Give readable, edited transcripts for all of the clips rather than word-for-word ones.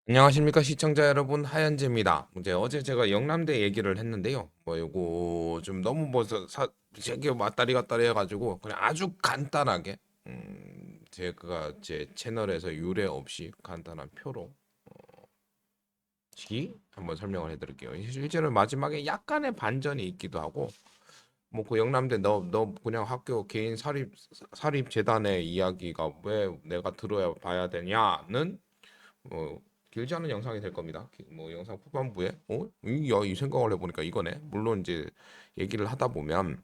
안녕하십니까 시청자 여러분, 하현재입니다. 이제 어제 제가 영남대 얘기를 했는데요. 뭐 요거 좀 너무 저기 왔다리 갔다리 해가지고 그냥 아주 간단하게 제가 제 채널에서 유례 없이 간단한 표로 기 한번 설명을 해드릴게요. 실제로 마지막에 약간의 반전이 있기도 하고, 뭐 그 영남대 너 그냥 학교 개인 사립 재단의 이야기가 왜 내가 들어야 봐야 되냐는 뭐 길지 않은 영상이 될 겁니다. 뭐 영상 후반부에 이 생각을 해보니까 이거네. 물론 이제 얘기를 하다 보면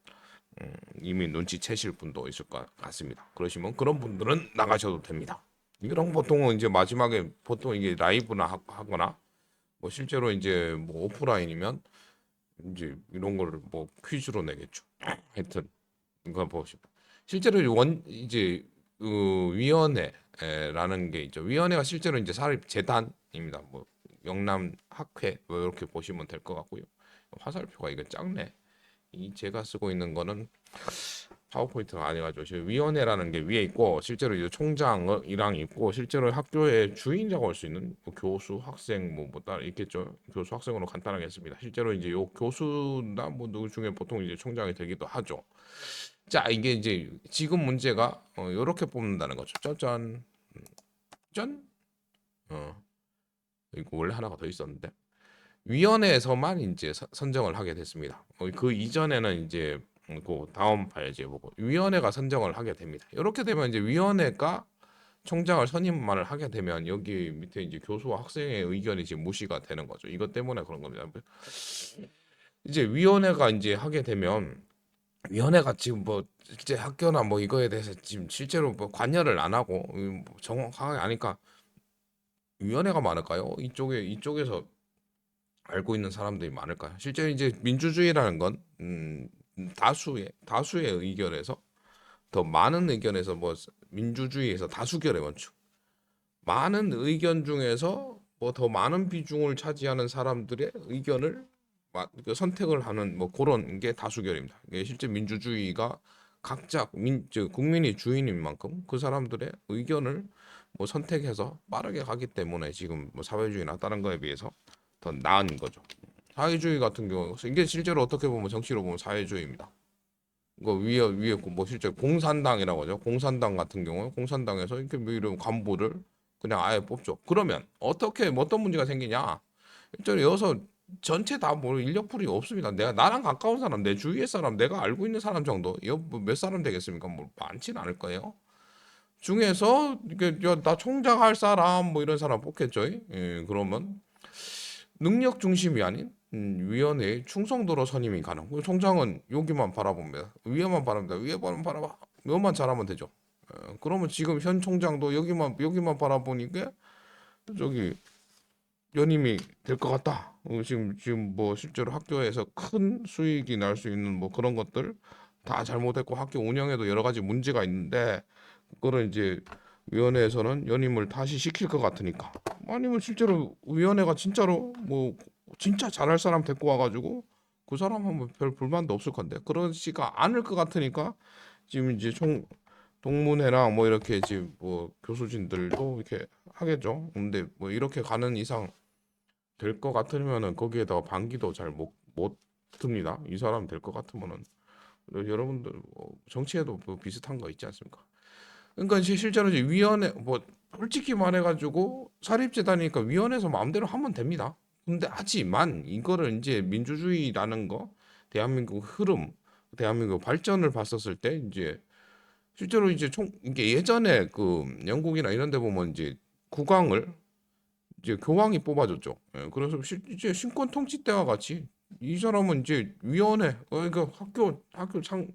이미 눈치채실 분도 있을 것 같습니다. 그러시면 그런 분들은 나가셔도 됩니다. 이런 보통은 이제 마지막에 보통 이게 라이브나 하거나 뭐 실제로 이제 뭐 오프라인이면 이제 이런 거를 뭐 퀴즈로 내겠죠. 하여튼 이거 보시고 실제로 이제 위원회라는 게 있죠. 위원회가 실제로 이제 사립 재단입니다. 뭐 영남 학회 뭐 이렇게 보시면 될 것 같고요. 화살표가 이거 작네. 이 제가 쓰고 있는 거는 파워포인트가 아니가지고 지금 위원회라는 게 위에 있고 실제로 이제 총장이랑 있고 실제로 학교의 주인이라고 할 수 있는 뭐 교수, 학생 뭐 따로 있겠죠. 교수, 학생으로 간단하게 했습니다. 실제로 이제 요 교수나 뭐 누구 중에 보통 이제 총장이 되기도 하죠. 자, 이게 이제 지금 문제가 요렇게 뽑는다는 거죠. 짜잔, 짠. 어, 이거 원래 하나가 더 있었는데 위원회에서만 이제 선정을 하게 됐습니다. 그 이전에는 이제 그 다음 파야지 보고 위원회가 선정을 하게 됩니다. 이렇게 되면 이제 위원회가 총장을 선임만을 하게 되면 여기 밑에 이제 교수와 학생의 의견이 지금 무시가 되는 거죠. 이것 때문에 그런 겁니다. 이제 위원회가 이제 하게 되면 위원회가 지금 뭐 실제 학교나 뭐 이거에 대해서 지금 실제로 뭐 관여를 안 하고 뭐 정확하게 아니까 위원회가 많을까요? 이쪽에서 알고 있는 사람들이 많을까요? 실제 이제 민주주의라는 건 다수의 의견에서 더 많은 의견에서 뭐 민주주의에서 다수결의 원칙 많은 의견 중에서 뭐 더 많은 비중을 차지하는 사람들의 의견을 그 선택을 하는 뭐 그런 게 다수결입니다. 이게 실제 민주주의가 각자 국민이 주인인 만큼 그 사람들의 의견을 뭐 선택해서 빠르게 가기 때문에 지금 뭐 사회주의나 다른 거에 비해서 더 나은 거죠. 사회주의 같은 경우 이게 실제로 어떻게 보면 정치로 보면 사회주의입니다. 이거 위에 뭐 실제 공산당이라고 하죠. 공산당 같은 경우 공산당에서 이렇게 뭐 이런 간부를 그냥 아예 뽑죠. 그러면 어떻게 뭐 어떤 문제가 생기냐? 일단 여기서 전체 다 뭐 인력풀이 없습니다. 내가 나랑 가까운 사람, 내 주위의 사람, 내가 알고 있는 사람 정도, 이거 뭐몇 사람 되겠습니까? 뭐 많지는 않을 거예요. 중에서 이게 나 총장 할 사람 뭐 이런 사람 뽑겠죠. 예, 그러면 능력 중심이 아닌 위원회의 충성도로 선임이 가능. 총장은 여기만 바라봅니다. 위에만 바랍니다. 위에만 바라봐. 이것만 잘하면 되죠. 그러면 지금 현 총장도 여기만 바라보니까 저기 연임이 될 것 같다. 지금 뭐 실제로 학교에서 큰 수익이 날 수 있는 뭐 그런 것들 다 잘못했고 학교 운영에도 여러 가지 문제가 있는데 그거를 이제 위원회에서는 연임을 다시 시킬 것 같으니까 아니면 실제로 위원회가 진짜로 뭐 진짜 잘할 사람 데리고 와가지고 그 사람은 뭐별 불만도 없을 건데 그러지가 않을 것 같으니까 지금 이제 총 동문회랑 뭐 이렇게 지금 뭐 교수진들도 이렇게 하겠죠. 근데 뭐 이렇게 가는 이상 될 것 같으면은 거기에다가 반기도 잘 못 듭니다. 이 사람 될 것 같으면은 여러분들 뭐 정치에도 뭐 비슷한 거 있지 않습니까? 그러니까 실제로 이제 위원회 뭐 솔직히 말해가지고 사립재단이니까 위원회에서 마음대로 하면 됩니다. 근데 하지만 이거를 이제 민주주의라는 거, 대한민국 흐름, 대한민국 발전을 봤었을 때 이제 실제로 이제 총 이게 예전에 그 영국이나 이런 데 보면 이제 국왕을 이제 교황이 뽑아줬죠. 예, 그래서 이제 신권 통치 때와 같이 이 사람은 이제 위원회, 그러니까 학교 그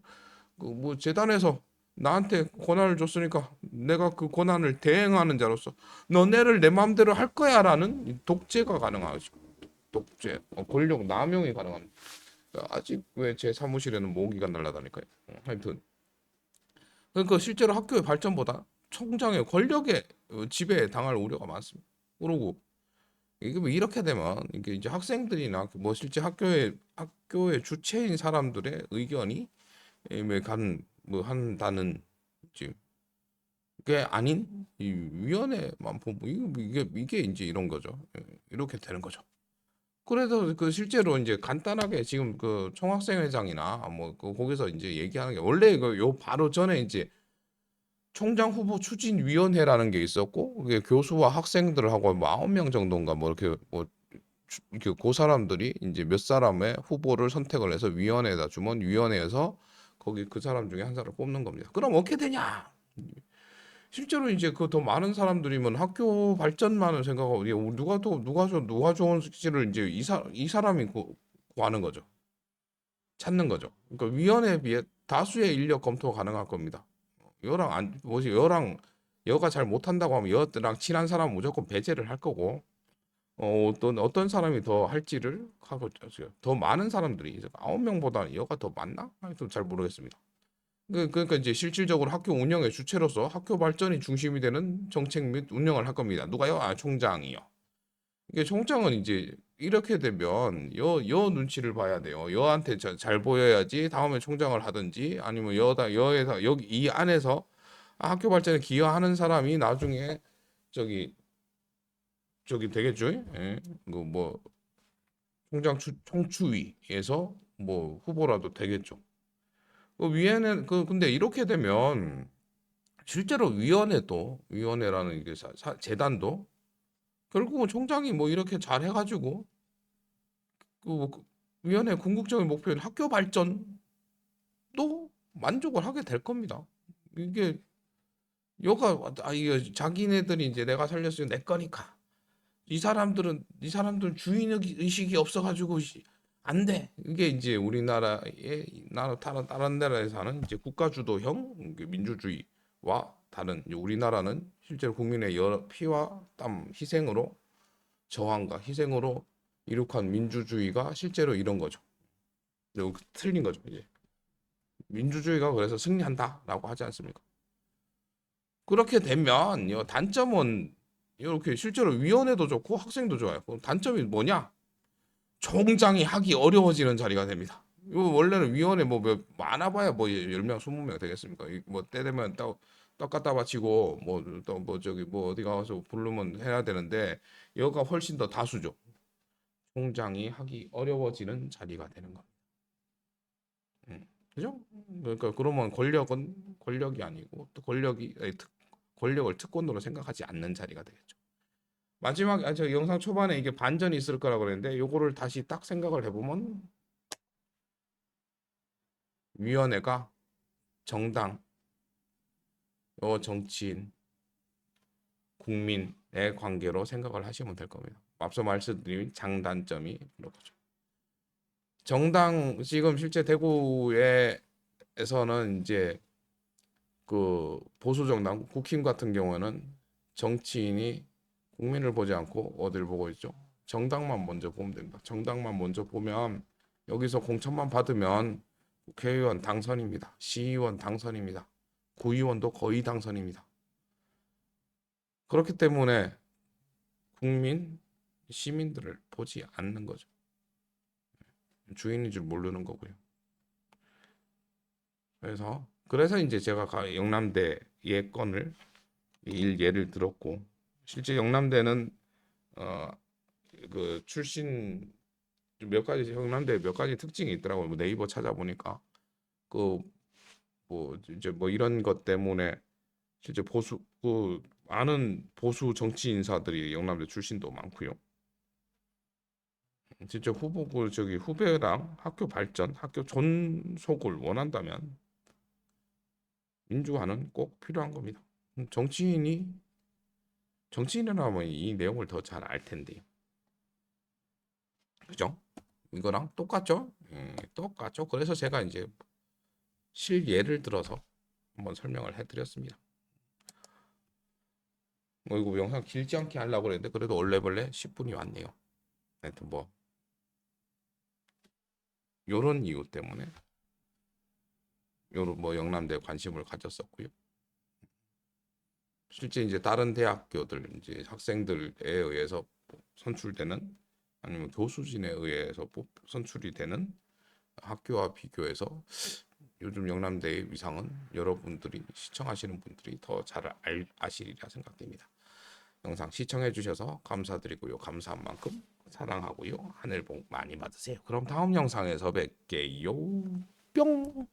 뭐 재단에서 나한테 권한을 줬으니까 내가 그 권한을 대행하는 자로서 너네를 내 마음대로 할 거야라는 독재가 가능하죠. 독재, 권력 남용이 가능합니다. 아직 왜 제 사무실에는 모기가 날아다닐까요? 하여튼 그러니까 실제로 학교의 발전보다 총장의 권력의 지배에 당할 우려가 많습니다. 그러고 이게 뭐 이렇게 되면 이게 이제 학생들이나 뭐 실제 학교의 주체인 사람들의 의견이 뭐 한다는 이제 게 아닌 이 위원회만 보면 이게 이제 이런 거죠. 이렇게 되는 거죠. 그래서 그 실제로 이제 간단하게 지금 그 총학생회장이나 뭐 그 거기서 이제 얘기하는 게 원래 그 요 바로 전에 이제 총장 후보 추진위원회라는 게 있었고 그게 교수와 학생들하고 뭐 9명 정도인가 뭐 이렇게 뭐 이렇게 그 사람들이 이제 몇 사람의 후보를 선택을 해서 위원회에다 주면 위원회에서 거기 그 사람 중에 한 사람을 뽑는 겁니다. 그럼 어떻게 되냐? 실제로 이제 그 더 많은 사람들이면 학교 발전만을 생각하고 누가 좋은지를 이제 이 사람이 구하는 거죠. 찾는 거죠. 그러니까 위원회에 비해 다수의 인력 검토가 가능할 겁니다. 여랑 안 뭐지 여랑 여가 잘 못한다고 하면 여랑 친한 사람은 무조건 배제를 할 거고 어떤 사람이 더 할지를 하고 있어요. 더 많은 사람들이 이제 9명보다 여가 더 많나? 좀 잘 모르겠습니다. 그러니까 이제 실질적으로 학교 운영의 주체로서 학교 발전이 중심이 되는 정책 및 운영을 할 겁니다. 누가요? 아, 총장이요. 이게 총장은 이제 이렇게 되면 여 눈치를 봐야 돼요. 여한테 잘 보여야지 다음에 총장을 하든지 아니면 여에서 여기 이 안에서 학교 발전에 기여하는 사람이 나중에 저기 되겠죠? 예. 그뭐 총추위에서 뭐 후보라도 되겠죠. 그 위에는 근데 이렇게 되면 실제로 위원회라는 이게 재단도 결국은 총장이 뭐 이렇게 잘 해가지고 그 위원회 궁극적인 목표인 학교 발전도 만족을 하게 될 겁니다. 이게 이게 자기네들이 이제 내가 살렸으니 내 거니까 이 사람들은 주인 의식이 없어가지고 안 돼. 이게 이제 우리나라의 다른 나라에서 하는 이제 국가 주도형 민주주의와 다른 이제 우리나라는 실제로 국민의 여러 피와 땀 희생으로 저항과 희생으로 이룩한 민주주의가 실제로 이런 거죠. 틀린 거죠. 이제 민주주의가 그래서 승리한다라고 하지 않습니까? 그렇게 되면 단점은 이렇게 실제로 위원회도 좋고 학생도 좋아요. 그럼 단점이 뭐냐? 총장이 하기 어려워지는 자리가 됩니다. 이거 원래는 위원회 뭐 많아봐야 뭐 10명, 20명 되겠습니까? 뭐때 되면 떡 갖다 바치고 뭐 또 뭐 저기 뭐 어디 가서 부르면 해야 되는데 여가 훨씬 더 다수죠. 총장이 하기 어려워지는 자리가 되는 겁니다. 그죠? 그러니까 그러면 권력이 아니고 또 권력을 특권으로 생각하지 않는 자리가 되겠죠. 저 영상 초반에 이게 반전이 있을 거라고 그랬는데 요거를 다시 딱 생각을 해보면 위원회가 정당, 정치인, 국민의 관계로 생각을 하시면 될 겁니다. 앞서 말씀드린 장단점이 이렇죠. 정당 지금 실제 대구에서는 이제 그 보수 정당 국힘 같은 경우는 정치인이 국민을 보지 않고 어디를 보고 있죠? 정당만 먼저 보면 됩니다. 정당만 먼저 보면 여기서 공천만 받으면 국회의원 당선입니다. 시의원 당선입니다. 구의원도 거의 당선입니다. 그렇기 때문에 시민들을 보지 않는 거죠. 주인인 줄 모르는 거고요. 그래서 이제 제가 영남대 예건을 예를 들었고 실제 영남대는 어 그 출신 몇 가지 영남대 몇 가지 특징이 있더라고요. 뭐 네이버 찾아보니까 그 뭐 이제 뭐 이런 것 때문에 실제 많은 보수 정치 인사들이 영남대 출신도 많고요. 진짜 후배랑 학교 발전, 학교 존속을 원한다면 민주화는 꼭 필요한 겁니다. 정치인이라면 이 내용을 더 잘 알 텐데요. 그죠? 이거랑 똑같죠? 똑같죠. 그래서 제가 이제 실예를 들어서 한번 설명을 해드렸습니다. 뭐 이거 영상 길지 않게 하려고 그랬는데 그래도 얼레벌레 10분이 왔네요. 하여튼 뭐 요런 이유 때문에 요런 뭐 영남대에 관심을 가졌었고요. 실제 이제 다른 대학교들 이제 학생들에 의해서 선출되는 아니면 교수진에 의해서 선출이 되는 학교와 비교해서 요즘 영남대의 위상은 여러분들이 시청하시는 분들이 더 잘 아시리라 생각됩니다. 영상 시청해 주셔서 감사드리고요. 감사한 만큼 사랑하고요. 하늘 복 많이 받으세요. 그럼 다음 영상에서 뵐게요. 뿅.